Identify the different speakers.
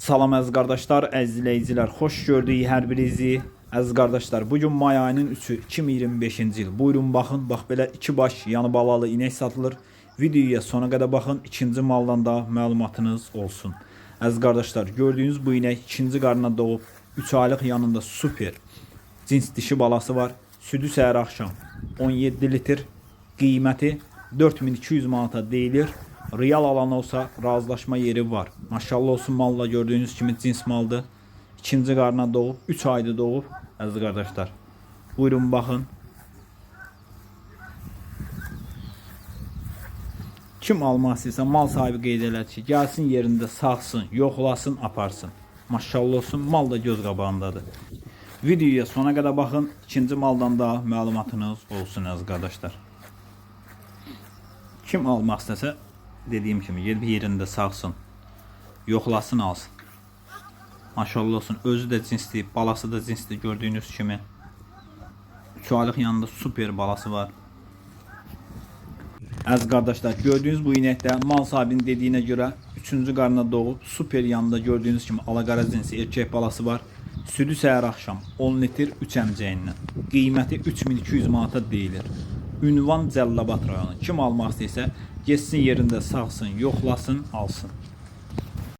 Speaker 1: Salam əziz qardaşlar, əziz izləyicilər, xoş gördük hər birinizi. Əziz qardaşlar, bugün may ayının 3-ü 2025-ci il. Buyurun baxın, bax belə 2 baş yanı balalı inək satılır. Videoya sona qədər baxın, ikinci maldan da məlumatınız olsun. Əziz qardaşlar, gördüyünüz bu inək ikinci qarına doğub 3 aylıq yanında super cins dişi balası var. Südü səhər axşam 17 litr, qiyməti 4200 manata deyilir. Real alan olsa razılaşma yeri var. Maşallah olsun, malla gördüğünüz kimi cins maldır. İkinci qarına doğub, 3 ayda doğub. Əziz qardaşlar, buyurun baxın. Kim almaq istəyirsə mal sahibi qeyd elədi ki, gəlsin yerində sağsın, yoxlasın, aparsın. Maşallah olsun, mal da göz qabağındadır. Videoya sona qədər baxın, ikinci maldan da məlumatınız olsun əziz qardaşlar. Kim almaq istəsə, dediyim kimi yerində sağsın, yoxlasın, alsın. Maşallah olsun, özü də cinsli, balası da cinsli, gördüyünüz kimi 3 aylıq yanında super balası var. Əziz qardaşlar, gördüyünüz bu inəkdə mal sahibinin dediyinə görə 3-cü qarına doğub super yanında gördüyünüz kimi alaqara cinsi erkək balası var. Südü səhər axşam 10 litr 3 əmcəyindən. Qiyməti 3200 manata deyilir. Ünvan Cəllabad rayonu. Kim almaq istəyirsə, getsin yerində sağsın, yoxlasın, alsın.